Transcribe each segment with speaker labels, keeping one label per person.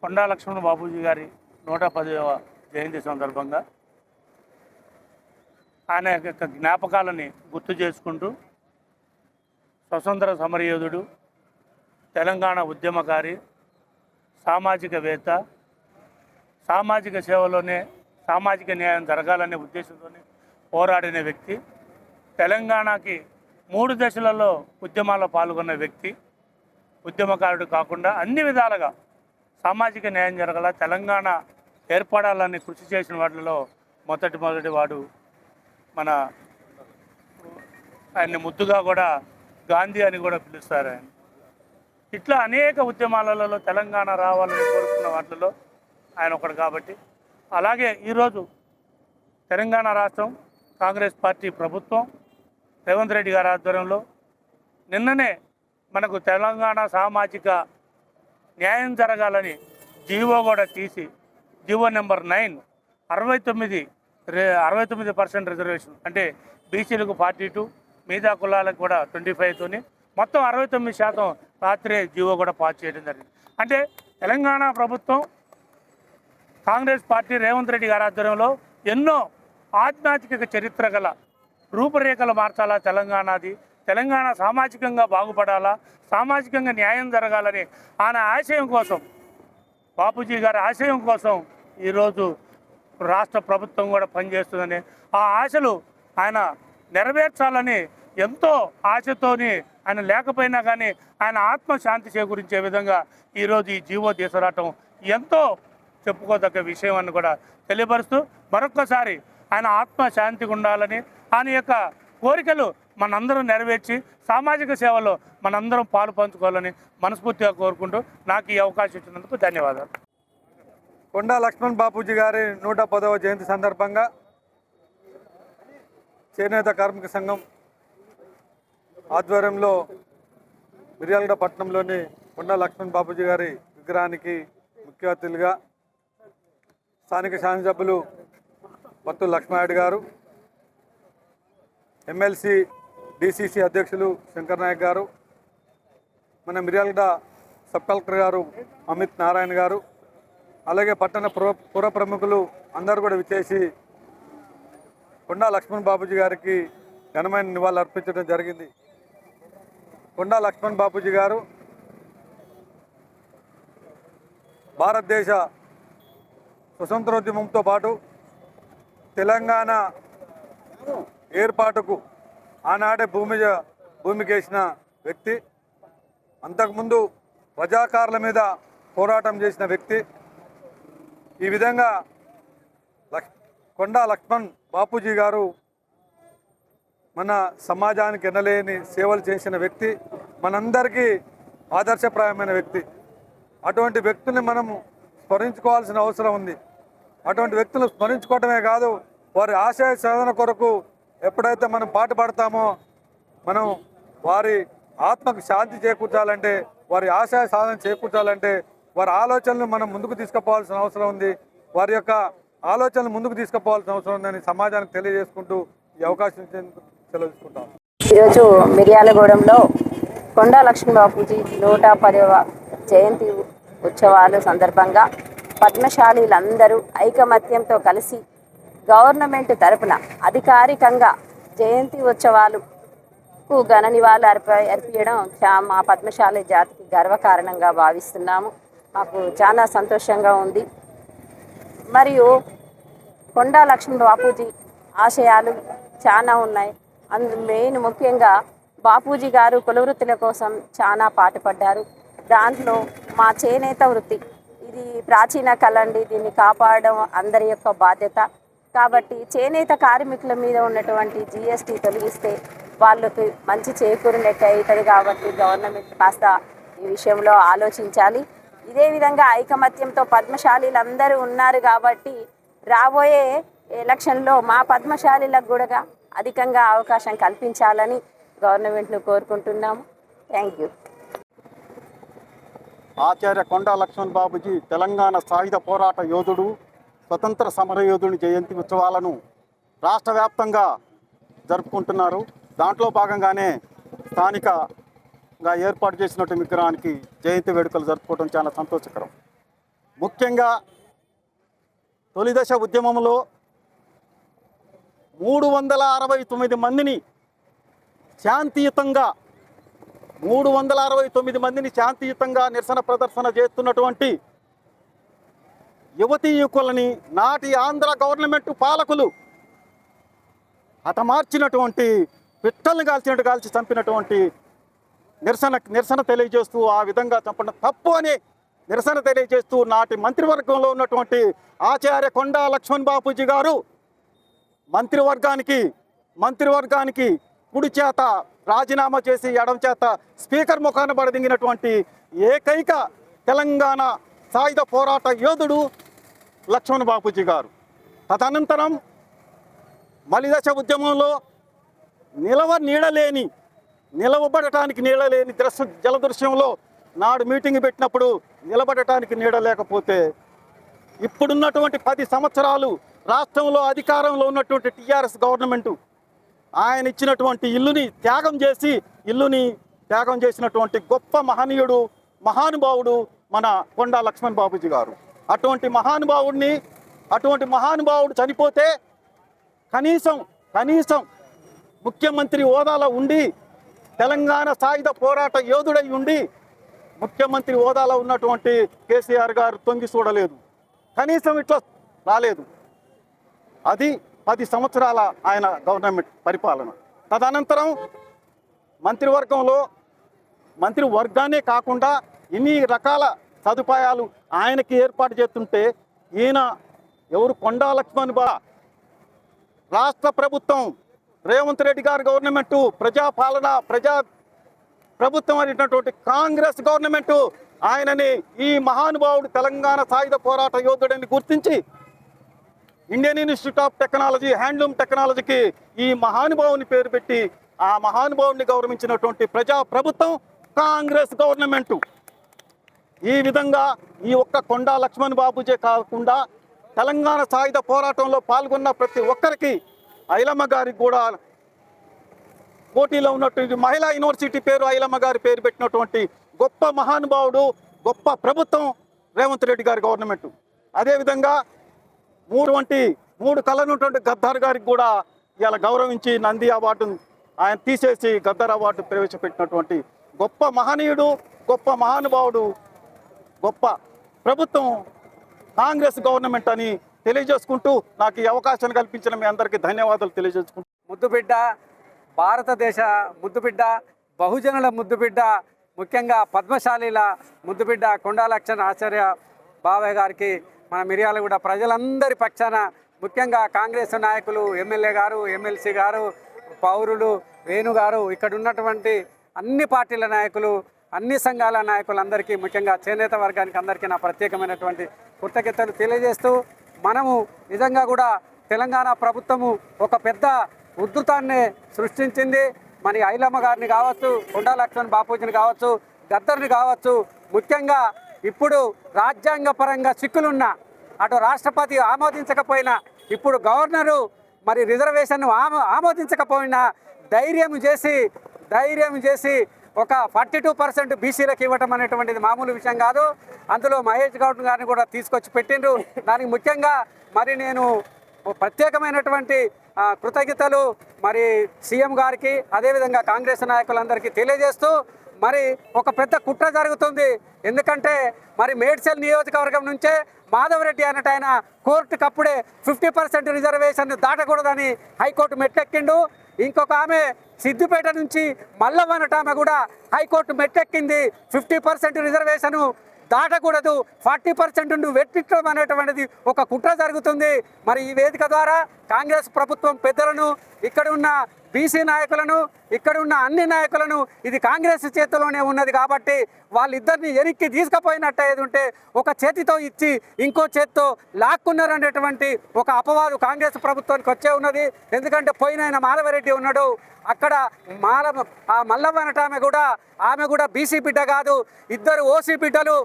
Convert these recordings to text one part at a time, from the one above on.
Speaker 1: కొండా లక్ష్మణ బాపూజీ గారి 110వ జయంతి సందర్భంగా ఆయన యొక్క జ్ఞాపకాలని గుర్తు చేసుకుంటూ స్వతంత్ర సమరయోధుడు, తెలంగాణ ఉద్యమకారి, సామాజికవేత్త, సామాజిక సేవలోనే సామాజిక న్యాయం జరగాలనే ఉద్దేశంతోనే పోరాడిన వ్యక్తి, తెలంగాణకి 3 దశలలో ఉద్యమాల్లో పాల్గొన్న వ్యక్తి, ఉద్యమకారుడు కాకుండా అన్ని విధాలుగా సామాజిక న్యాయం జరగాల, తెలంగాణ ఏర్పడాలని కృషి చేసిన వాటిలో మొదటి వాడు మన ఆయన్ని ముద్దుగా కూడా గాంధీ అని కూడా పిలుస్తారు ఆయన. ఇట్లా అనేక ఉద్యమాలలో తెలంగాణ రావాలని కోరుకున్న వాటిలో ఆయన ఒకడు కాబట్టి, అలాగే ఈరోజు తెలంగాణ రాష్ట్రం కాంగ్రెస్ పార్టీ ప్రభుత్వం రేవంత్ రెడ్డి గారి ఆధ్వర్యంలో నిన్ననే మనకు తెలంగాణ సామాజిక న్యాయం జరగాలని జీవో కూడా తీసి, జీవో నెంబర్ 9 69% రిజర్వేషన్ అంటే బీసీలకు 42, మిగతా కులాలకు కూడా 25తోని మొత్తం 69% రాత్రే జీవో కూడా పాస్ చేయడం జరిగింది. అంటే తెలంగాణ ప్రభుత్వం కాంగ్రెస్ పార్టీ రేవంత్ రెడ్డి గారి ఆధ్వర్యంలో ఎన్నో ఆధ్యాత్మిక చరిత్ర గల రూపురేఖలు మార్చాలా, తెలంగాణ సామాజికంగా బాగుపడాలా, సామాజికంగా న్యాయం జరగాలని ఆయన ఆశయం కోసం, బాపూజీ గారి ఆశయం కోసం ఈరోజు రాష్ట్ర ప్రభుత్వం కూడా పనిచేస్తుందని, ఆ ఆశలు ఆయన నెరవేర్చాలని ఎంతో ఆశతోని ఆయన లేకపోయినా కానీ ఆయన ఆత్మశాంతి చేకూరించే విధంగా ఈరోజు ఈ జీవో తీసుకురావటం ఎంతో చెప్పుకోదగ్గ విషయం అని కూడా తెలియపరుస్తూ, మరొక్కసారి ఆయన ఆత్మశాంతిగా ఉండాలని, ఆయన యొక్క కోరికలు మనందరం నెరవేర్చి సామాజిక సేవలో మనందరం పాలు పంచుకోవాలని మనస్ఫూర్తిగా కోరుకుంటూ నాకు ఈ అవకాశం ఇచ్చినందుకు ధన్యవాదాలు.
Speaker 2: కొండా లక్ష్మణ్ బాపూజీ గారి 110వ జయంతి సందర్భంగా చేనేత కార్మిక సంఘం ఆధ్వర్యంలో మిర్యాలగూడ పట్టణంలోని కొండా లక్ష్మణ్ బాపూజీ గారి విగ్రహానికి ముఖ్య అతిథులుగా స్థానిక శాసనసభ్యులు పత్తుల లక్ష్మారెడ్డి గారు, ఎమ్మెల్సీ డిసిసి అధ్యక్షులు శంకర్ నాయక్ గారు, మన మిర్యాలగూడ సబ్ కలెక్టర్ గారు అమిత్ నారాయణ గారు, అలాగే పట్టణ పుర ప్రముఖులు అందరూ కూడా విచ్చేసి కొండా లక్ష్మణ్ బాపూజీ గారికి ఘనమైన నివాళులు అర్పించడం జరిగింది. కొండా లక్ష్మణ్ బాపూజీ గారు భారతదేశ స్వతంత్రోద్యమంతో పాటు తెలంగాణ ఏర్పాటుకు ఆనాడే భూమికేసిన వ్యక్తి, అంతకుముందు రజాకారుల మీద పోరాటం చేసిన వ్యక్తి. ఈ విధంగా కొండా లక్ష్మణ్ బాపూజీ గారు మన సమాజానికి ఎనలేని సేవలు చేసిన వ్యక్తి, మనందరికీ ఆదర్శప్రాయమైన వ్యక్తి. అటువంటి వ్యక్తుల్ని మనం స్మరించుకోవాల్సిన అవసరం ఉంది. అటువంటి వ్యక్తులు స్మరించుకోవటమే కాదు, వారి ఆశయ సాధన కొరకు ఎప్పుడైతే మనం పాటు పడతామో, మనం వారి ఆత్మకు శాంతి చేకూర్చాలంటే, వారి ఆశయ సాధన చేకూర్చాలంటే వారి ఆలోచనలు మనం ముందుకు తీసుకుపోవాల్సిన అవసరం ఉంది. వారి యొక్క ఆలోచనలు ముందుకు తీసుకుపోవాల్సిన అవసరం ఉందని సమాజానికి తెలియజేసుకుంటూ ఈ అవకాశం సెలవు తీసుకుంటాం.
Speaker 3: ఈరోజు మిర్యాలగూడెంలో కొండా లక్ష్మణ్ బాపూజీ 110వ జయంతి ఉత్సవాల సందర్భంగా పద్మశాలీలందరూ ఐకమత్యంతో కలిసి గవర్నమెంట్ తరపున అధికారికంగా జయంతి ఉత్సవాలకు ఘన నివాళులు అర్పించడం మా పద్మశాలి జాతికి గర్వకారణంగా భావిస్తున్నాము. మాకు చాలా సంతోషంగా ఉంది. మరియు కొండా లక్ష్మణ్ బాపూజీ ఆశయాలు చాలా ఉన్నాయి. మెయిన్ ముఖ్యంగా బాపూజీ గారు కులవృత్తుల కోసం చాలా పాటుపడ్డారు. దాంట్లో మా చేనేత వృత్తి ఇది ప్రాచీన కళ అండి, దీన్ని కాపాడడం అందరి యొక్క బాధ్యత. కాబట్టి చేనేత కార్మికుల మీద ఉన్నటువంటి జిఎస్టీ తొలగిస్తే వాళ్ళకి మంచి చేకూరినట్టు అవుతుంది. కాబట్టి గవర్నమెంట్ కాస్త ఈ విషయంలో ఆలోచించాలి. ఇదే విధంగా ఐకమత్యంతో పద్మశాలీలందరూ ఉన్నారు కాబట్టి రాబోయే ఎలక్షన్లో మా పద్మశాలీలకు కూడా అధికంగా అవకాశం కల్పించాలని గవర్నమెంట్ను కోరుకుంటున్నాము. Thank you.
Speaker 4: ఆచార్య కొండా లక్ష్మణ్ బాపూజీ తెలంగాణ సాయుధ పోరాట యోధుడు, స్వతంత్ర సమరయోధుని జయంతి ఉత్సవాలను రాష్ట్ర వ్యాప్తంగా జరుపుకుంటున్నారు. దాంట్లో భాగంగానే స్థానికంగా ఏర్పాటు చేసినటువంటి విగ్రహానికి జయంతి వేడుకలు జరుపుకోవడం చాలా సంతోషకరం. ముఖ్యంగా తొలిదశ ఉద్యమంలో 369 మందిని శాంతియుతంగా 369 మందిని శాంతియుతంగా నిరసన ప్రదర్శన చేస్తున్నటువంటి యువతీ యువకులని నాటి ఆంధ్ర గవర్నమెంట్ పాలకులు హతమార్చినటువంటి పిట్టల్ని కాల్చి చంపినటువంటి నిరసన తెలియజేస్తూ ఆ విధంగా చంపడం తప్పు అని నిరసన తెలియజేస్తూ నాటి మంత్రివర్గంలో ఉన్నటువంటి ఆచార్య కొండా లక్ష్మణ్ బాపూజీ గారు మంత్రివర్గానికి కుడి చేత రాజీనామా చేసి ఎడమ చేత స్పీకర్ ముఖాన పడదింగినటువంటి ఏకైక తెలంగాణ సాయుధ పోరాట యోధుడు లక్ష్మణ్ బాపూజీ గారు. తదనంతరం మలిదశ ఉద్యమంలో నిలవబడటానికి నీడలేని జలదృశ్యంలో నాడు మీటింగ్ పెట్టినప్పుడు నిలబడటానికి నీడ లేకపోతే ఇప్పుడున్నటువంటి 10 సంవత్సరాలు రాష్ట్రంలో అధికారంలో ఉన్నటువంటి టీఆర్ఎస్ గవర్నమెంటు ఆయన ఇచ్చినటువంటి ఇల్లుని త్యాగం చేసినటువంటి గొప్ప మహానుభావుడు మన కొండా లక్ష్మణ్ బాపూజీ గారు. అటువంటి మహానుభావుడు చనిపోతే కనీసం ముఖ్యమంత్రి హోదాలో ఉండి తెలంగాణ సాయుధ పోరాట యోధుడై ఉండి ముఖ్యమంత్రి హోదాలో ఉన్నటువంటి కేసీఆర్ గారు తొంగి చూడలేదు, కనీసం ఇట్లా రాలేదు. అది 10 సంవత్సరాల ఆయన గవర్నమెంట్ పరిపాలన. తదనంతరం మంత్రివర్గానే కాకుండా ఇన్ని రకాల సదుపాయాలు ఆయనకి ఏర్పాటు చేస్తుంటే ఈయన ఎవరు కొండా లక్ష్మణ్ రాష్ట్ర ప్రభుత్వం రేవంత్ రెడ్డి గారి గవర్నమెంటు ప్రజా ప్రభుత్వం అనేటటువంటి కాంగ్రెస్ గవర్నమెంటు ఆయనని ఈ మహానుభావుడు తెలంగాణ సాయుధ పోరాట యోధుడిని గుర్తించి Indian institute of technology handloom టెక్నాలజీకి ఈ మహానుభావుని పేరు పెట్టి ఆ మహానుభావుని గౌరవించినటువంటి ప్రజా ప్రభుత్వం కాంగ్రెస్ గవర్నమెంటు. ఈ విధంగా ఈ ఒక్క కొండా లక్ష్మణ్ బాపూజీ కాకుండా తెలంగాణ సాయుధ పోరాటంలో పాల్గొన్న ప్రతి ఒక్కరికి ఐలమ్మ గారికి కూడా పోటీలో ఉన్నటువంటి మహిళా యూనివర్సిటీ పేరు ఐలమ్మ గారి పేరు పెట్టినటువంటి గొప్ప మహానుభావుడు, గొప్ప ప్రభుత్వం రేవంత్ రెడ్డి గారి గవర్నమెంట్. అదేవిధంగా 3 కళ్ళనున్నటువంటి గద్దార్ గారికి కూడా ఇలా గౌరవించి నంది అవార్డును ఆయన తీసేసి గద్దర్ అవార్డు ప్రవేశపెట్టినటువంటి గొప్ప మహనీయుడు, గొప్ప మహానుభావుడు, గొప్ప ప్రభుత్వం కాంగ్రెస్ గవర్నమెంట్ అని తెలియజేసుకుంటూ నాకు ఈ అవకాశాన్ని కల్పించిన మీ అందరికీ ధన్యవాదాలు తెలియజేసుకుంటూ,
Speaker 5: ముద్దుబిడ్డ, భారతదేశ ముద్దుబిడ్డ, బహుజనుల ముద్దుబిడ్డ, ముఖ్యంగా పద్మశాలీల ముద్దుబిడ్డ కొండా లక్ష్మణ్ ఆచార్య బాబాయ్ గారికి మన మిర్యాలగూడ ప్రజలందరి పక్షాన, ముఖ్యంగా కాంగ్రెస్ నాయకులు, ఎమ్మెల్యే గారు, ఎమ్మెల్సీ గారు, పౌరులు, వేణు గారు, ఇక్కడ ఉన్నటువంటి అన్ని పార్టీల నాయకులు, అన్ని సంఘాల నాయకులందరికీ, ముఖ్యంగా చేనేత వర్గానికి అందరికీ నా ప్రత్యేకమైనటువంటి కృతజ్ఞతలు తెలియజేస్తూ, మనము నిజంగా కూడా తెలంగాణ ప్రభుత్వము ఒక పెద్ద ఉధృతాన్ని సృష్టించింది. మన ఐలమ్మ గారిని కావచ్చు, కొండా లక్ష్మణ్ బాపూజీని కావచ్చు, గద్దర్ని కావచ్చు, ముఖ్యంగా ఇప్పుడు రాజ్యాంగపరంగా చిక్కులున్న అటు రాష్ట్రపతి ఆమోదించకపోయినా, ఇప్పుడు గవర్నరు మరి రిజర్వేషన్ను ఆమోదించకపోయినా ధైర్యం చేసి ఒక 42% బీసీలకు ఇవ్వటం అనేటువంటిది మామూలు విషయం కాదు. అందులో మహేష్ గౌడ్ గారిని కూడా తీసుకొచ్చి పెట్టిండ్రు. దానికి ముఖ్యంగా మరి నేను ప్రత్యేకమైనటువంటి కృతజ్ఞతలు మరి సీఎం గారికి, అదేవిధంగా కాంగ్రెస్ నాయకులందరికీ తెలియజేస్తూ, మరి ఒక పెద్ద కుట్ర జరుగుతుంది. ఎందుకంటే మరి మేడ్చల్ నియోజకవర్గం నుంచే మాధవరెడ్డి అన్నట్టు ఆయన కోర్టుకు అప్పుడే 50% రిజర్వేషన్ దాటకూడదని హైకోర్టు మెట్లెక్కిండు. ఇంకొక ఆమె సిద్దిపేట నుంచి మల్లవ్వ అన్నట్టు ఆమె కూడా హైకోర్టు మెట్లెక్కింది. 50% రిజర్వేషను దాటకూడదు, 40% వెట్టించడం అనేటువంటిది ఒక కుట్ర జరుగుతుంది. మరి ఈ వేదిక ద్వారా కాంగ్రెస్ ప్రభుత్వం పెద్దలను, ఇక్కడ ఉన్న బీసీ నాయకులను, ఇక్కడ ఉన్న అన్ని నాయకులను, ఇది కాంగ్రెస్ చేతిలోనే ఉన్నది కాబట్టి వాళ్ళిద్దరిని ఎనిక్కి తీసుకుపోయినట్టు ఏది ఉంటే ఒక చేతితో ఇచ్చి ఇంకో చేతితో లాక్కున్నారనేటువంటి ఒక అపవాదు కాంగ్రెస్ ప్రభుత్వానికి వచ్చే ఉన్నది. ఎందుకంటే పోయిన మాధవరెడ్డి ఉన్నాడు, అక్కడ మల్లవ్వ అనట ఆమె కూడా బీసీ బిడ్డ కాదు, ఇద్దరు ఓసీ బిడ్డలు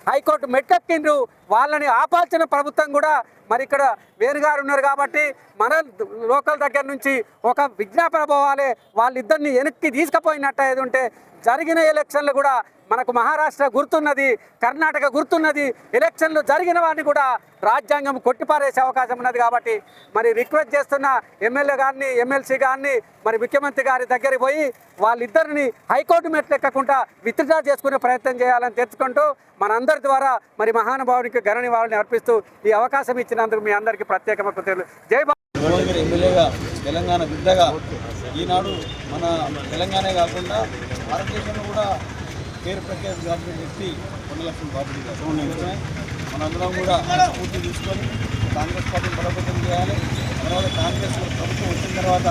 Speaker 5: హైకోర్టు మెట్టెక్కిండ్రు. వాళ్ళని ఆపాల్సిన ప్రభుత్వం కూడా మరి ఇక్కడ వేరుగారు ఉన్నారు కాబట్టి మన లోకల్ దగ్గర నుంచి ఒక విజ్ఞాపన పోవాలి, వాళ్ళిద్దరిని వెనక్కి తీసుకుపోయినట్టు ఏది ఉంటే జరిగిన ఎలక్షన్లు కూడా మనకు మహారాష్ట్ర గుర్తున్నది, కర్ణాటక గుర్తున్నది. ఎలక్షన్లు జరిగిన వారిని కూడా రాజ్యాంగం కొట్టిపారేసే అవకాశం ఉన్నది. కాబట్టి మరి రిక్వెస్ట్ చేస్తున్న ఎమ్మెల్యే గారిని, ఎమ్మెల్సీ గారిని మరి ముఖ్యమంత్రి గారి దగ్గరికి పోయి వాళ్ళిద్దరిని హైకోర్టు మెట్లెక్కకుండా విత్డ్రా చేసుకునే ప్రయత్నం చేయాలని తెలుసుకుంటూ మనందరి ద్వారా మరి మహానుభావునికి ఘన నివాళులని అర్పిస్తూ ఈ అవకాశం ఇచ్చినందుకు మీ అందరికీ ప్రత్యేకమైన కృతజ్ఞతలు. జై
Speaker 6: భువనగిరి ఎమ్మెల్యేగా తెలంగాణ బిడ్డగా ఈనాడు మన తెలంగాణే కాకుండా భారతదేశంలో కూడా పేరు ప్రఖ్యాతి గాంచిన వ్యక్తి కొండలక్ష్మణ బాపూజీ గారు. నిజమే మనందరం కూడా స్ఫూర్తి తీసుకొని కాంగ్రెస్ పార్టీని బలోపేతం చేయాలి. తర్వాత కాంగ్రెస్ ప్రభుత్వం వచ్చిన తర్వాత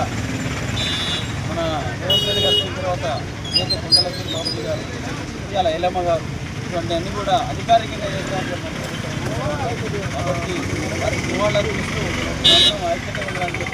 Speaker 6: మన రేవంత్ రెడ్డి గారు వచ్చిన తర్వాత ఏదైతే కొండలక్ష్మణ బాపూజీ గారు, ఇవాళ ఎల్లమ్మ గారు, ఇటువంటి అన్ని కూడా అధికారికంగా చేస్తామని కాబట్టి వారికి నివాళులు ఇస్తూ ఐక్యత ఉండడానికి